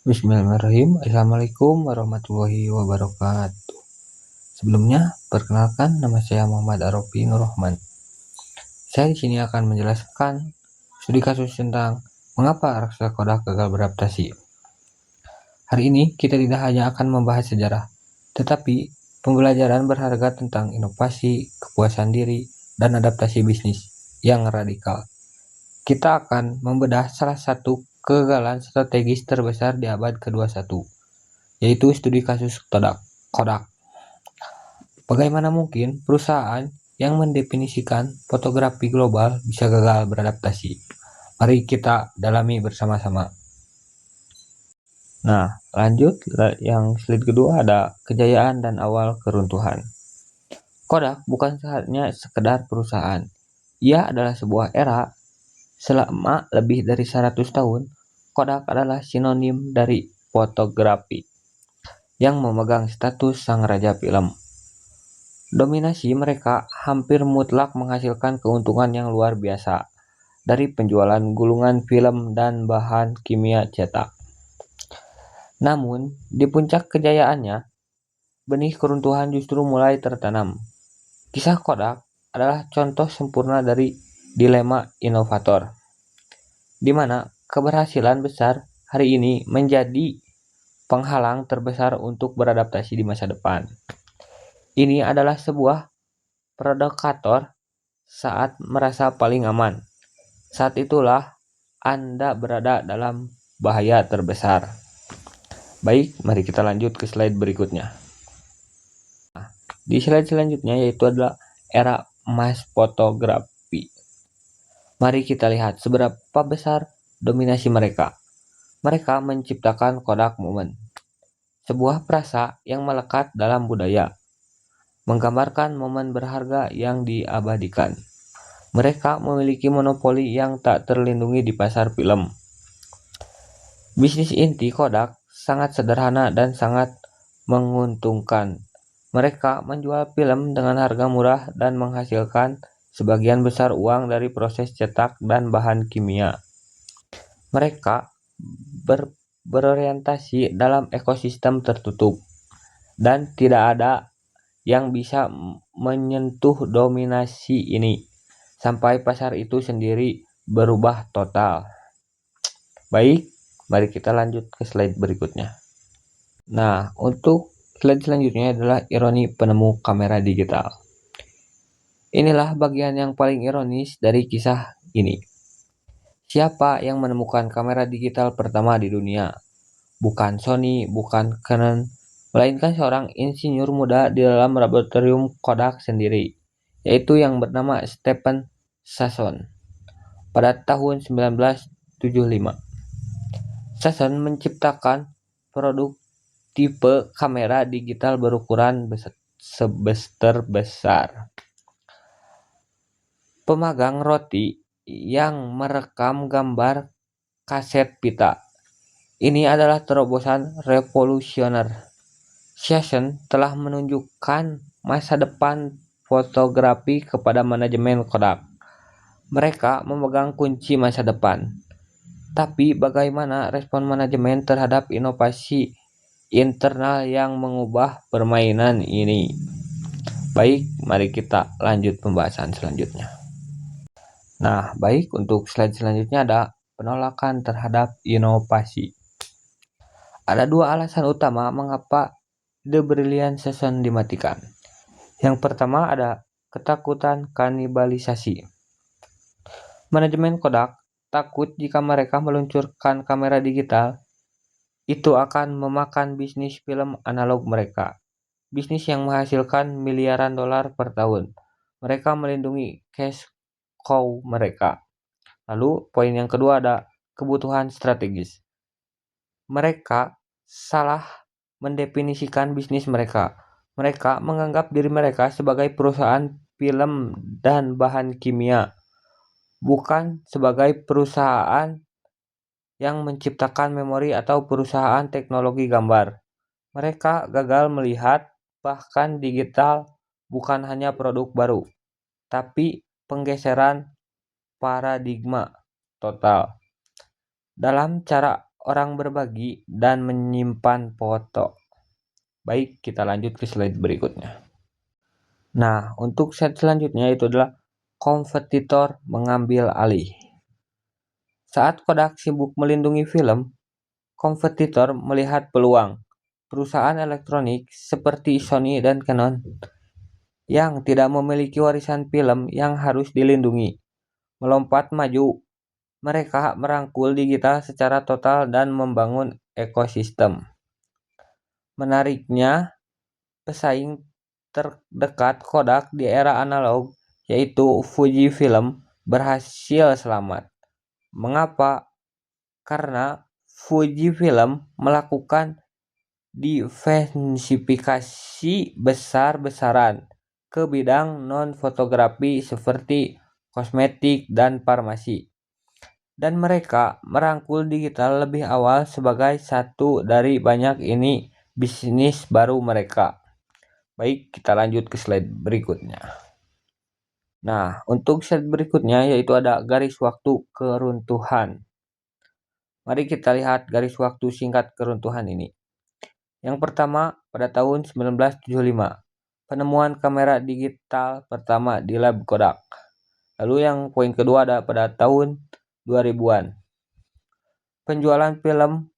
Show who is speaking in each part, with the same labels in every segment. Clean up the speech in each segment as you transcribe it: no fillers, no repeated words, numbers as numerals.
Speaker 1: Bismillahirrahmanirrahim. Assalamualaikum warahmatullahi wabarakatuh. Sebelumnya, perkenalkan nama saya Muhammad Arofi Nur Rahman. Saya di sini akan menjelaskan studi kasus tentang mengapa raksasa Kodak gagal beradaptasi. Hari ini kita tidak hanya akan membahas sejarah, tetapi pembelajaran berharga tentang inovasi, kepuasan diri, dan adaptasi bisnis yang radikal. Kita akan membedah salah satu kegagalan strategis terbesar di abad ke-21, yaitu studi kasus Kodak. Bagaimana mungkin perusahaan yang mendefinisikan fotografi global bisa gagal beradaptasi? Mari kita dalami bersama-sama. Nah, lanjut yang slide kedua ada kejayaan dan awal keruntuhan. Kodak bukan hanya sekedar perusahaan. Ia adalah sebuah era. Selama lebih dari 100 tahun, Kodak adalah sinonim dari fotografi yang memegang status sang raja film. Dominasi mereka hampir mutlak menghasilkan keuntungan yang luar biasa dari penjualan gulungan film dan bahan kimia cetak. Namun, di puncak kejayaannya, benih keruntuhan justru mulai tertanam. Kisah Kodak adalah contoh sempurna dari dilema inovator, di mana keberhasilan besar hari ini menjadi penghalang terbesar untuk beradaptasi di masa depan. Ini adalah sebuah predikator saat merasa paling aman. Saat itulah Anda berada dalam bahaya terbesar. Baik, mari kita lanjut ke slide berikutnya. Di slide selanjutnya yaitu adalah era emas fotografi. Mari kita lihat seberapa besar dominasi mereka. Mereka menciptakan Kodak Moment, sebuah frasa yang melekat dalam budaya, menggambarkan momen berharga yang diabadikan. Mereka memiliki monopoli yang tak terlindungi di pasar film. Bisnis inti Kodak sangat sederhana dan sangat menguntungkan. Mereka menjual film dengan harga murah dan menghasilkan sebagian besar uang dari proses cetak dan bahan kimia. Mereka berorientasi dalam ekosistem tertutup, dan tidak ada yang bisa menyentuh dominasi ini sampai pasar itu sendiri berubah total. Baik, mari kita lanjut ke slide berikutnya. Nah, untuk slide selanjutnya adalah ironi penemu kamera digital. Inilah bagian yang paling ironis dari kisah ini. Siapa yang menemukan kamera digital pertama di dunia? Bukan Sony, bukan Canon, melainkan seorang insinyur muda di dalam laboratorium Kodak sendiri, yaitu yang bernama Stephen Sasson. Pada tahun 1975, Sasson menciptakan produk tipe kamera digital berukuran sebesar pemagang roti yang merekam gambar kaset pita. Ini adalah terobosan revolusioner. Sasson telah menunjukkan masa depan fotografi kepada manajemen Kodak. Mereka memegang kunci masa depan. Tapi bagaimana respon manajemen terhadap inovasi internal yang mengubah permainan ini? Baik, mari kita lanjut pembahasan selanjutnya. Nah, baik, untuk slide selanjutnya ada penolakan terhadap inovasi. Ada dua alasan utama mengapa The Brilliant Session dimatikan. Yang pertama ada ketakutan kanibalisasi. Manajemen Kodak takut jika mereka meluncurkan kamera digital, itu akan memakan bisnis film analog mereka. Bisnis yang menghasilkan miliaran dolar per tahun. Mereka melindungi cash cow mereka. Lalu poin yang kedua ada kebutuhan strategis. Mereka salah mendefinisikan bisnis mereka. Mereka menganggap diri mereka sebagai perusahaan film dan bahan kimia, bukan sebagai perusahaan yang menciptakan memori atau perusahaan teknologi gambar. Mereka gagal melihat bahkan digital bukan hanya produk baru, tapi penggeseran paradigma total dalam cara orang berbagi dan menyimpan foto. Baik, kita lanjut ke slide berikutnya. Nah, untuk slide selanjutnya itu adalah kompetitor mengambil alih. Saat Kodak sibuk melindungi film, kompetitor melihat peluang. Perusahaan elektronik seperti Sony dan Canon yang tidak memiliki warisan film yang harus dilindungi melompat maju. Mereka merangkul digital secara total dan membangun ekosistem. Menariknya, pesaing terdekat Kodak di era analog, yaitu Fujifilm, berhasil selamat. Mengapa? Karena Fujifilm melakukan diversifikasi besar-besaran ke bidang non-fotografi seperti kosmetik dan farmasi. Dan mereka merangkul digital lebih awal sebagai satu dari banyak ini bisnis baru mereka. Baik, kita lanjut ke slide berikutnya. Nah, untuk slide berikutnya yaitu ada garis waktu keruntuhan. Mari kita lihat garis waktu singkat keruntuhan ini. Yang pertama, pada tahun 1975, penemuan kamera digital pertama di lab Kodak. Lalu yang poin kedua ada pada tahun 2000-an. Penjualan film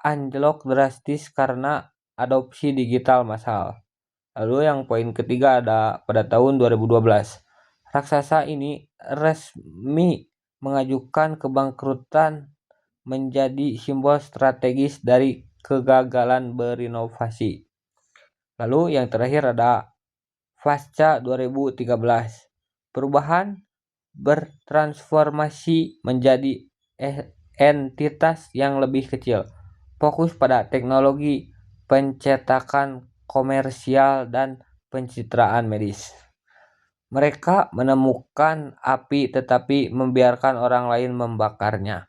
Speaker 1: anjlok drastis karena adopsi digital massal. Lalu yang poin ketiga ada pada tahun 2012. Raksasa ini resmi mengajukan kebangkrutan menjadi simbol strategis dari kegagalan berinovasi. Lalu yang terakhir ada pasca 2013. Perubahan bertransformasi menjadi entitas yang lebih kecil, fokus pada teknologi, pencetakan komersial, dan pencitraan medis. Mereka menemukan api tetapi membiarkan orang lain membakarnya.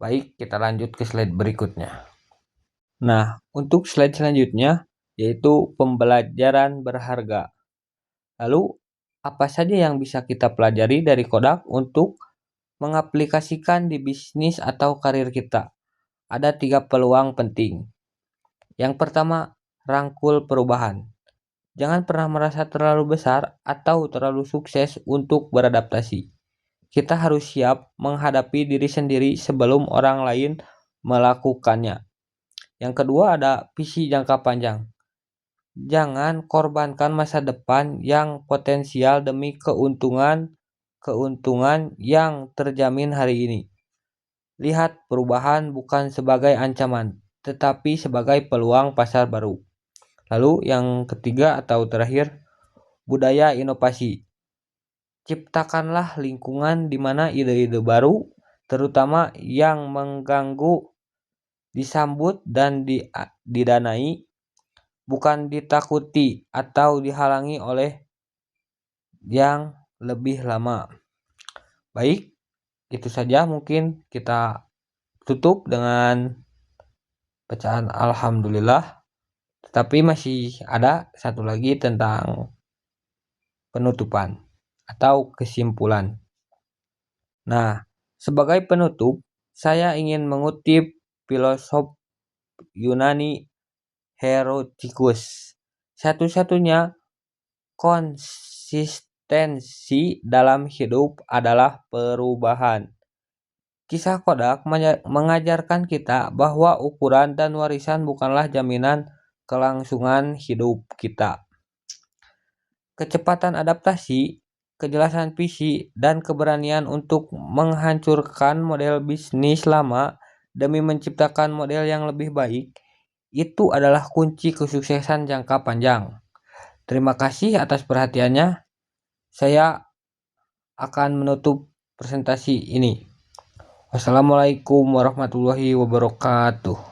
Speaker 1: Baik, kita lanjut ke slide berikutnya. Nah, untuk slide selanjutnya yaitu pembelajaran berharga. Lalu, apa saja yang bisa kita pelajari dari Kodak untuk mengaplikasikan di bisnis atau karir kita? Ada 3 peluang penting. Yang pertama, rangkul perubahan. Jangan pernah merasa terlalu besar atau terlalu sukses untuk beradaptasi. Kita harus siap menghadapi diri sendiri sebelum orang lain melakukannya. Yang kedua ada visi jangka panjang. Jangan korbankan masa depan yang potensial demi keuntungan yang terjamin hari ini. Lihat perubahan bukan sebagai ancaman, tetapi sebagai peluang pasar baru. Lalu yang ketiga atau terakhir, budaya inovasi. Ciptakanlah lingkungan di mana ide-ide baru, terutama yang mengganggu, disambut dan didanai, bukan ditakuti atau dihalangi oleh yang lebih lama. Baik, itu saja mungkin kita tutup dengan bacaan alhamdulillah. Tetapi masih ada satu lagi tentang penutupan atau kesimpulan. Nah, sebagai penutup, saya ingin mengutip filosof Yunani Heroicus. Satu-satunya konsistensi dalam hidup adalah perubahan. Kisah Kodak mengajarkan kita bahwa ukuran dan warisan bukanlah jaminan kelangsungan hidup kita. Kecepatan adaptasi, kejelasan visi, dan keberanian untuk menghancurkan model bisnis lama demi menciptakan model yang lebih baik, itu adalah kunci kesuksesan jangka panjang. Terima kasih atas perhatiannya. Saya akan menutup presentasi ini. Wassalamualaikum warahmatullahi wabarakatuh.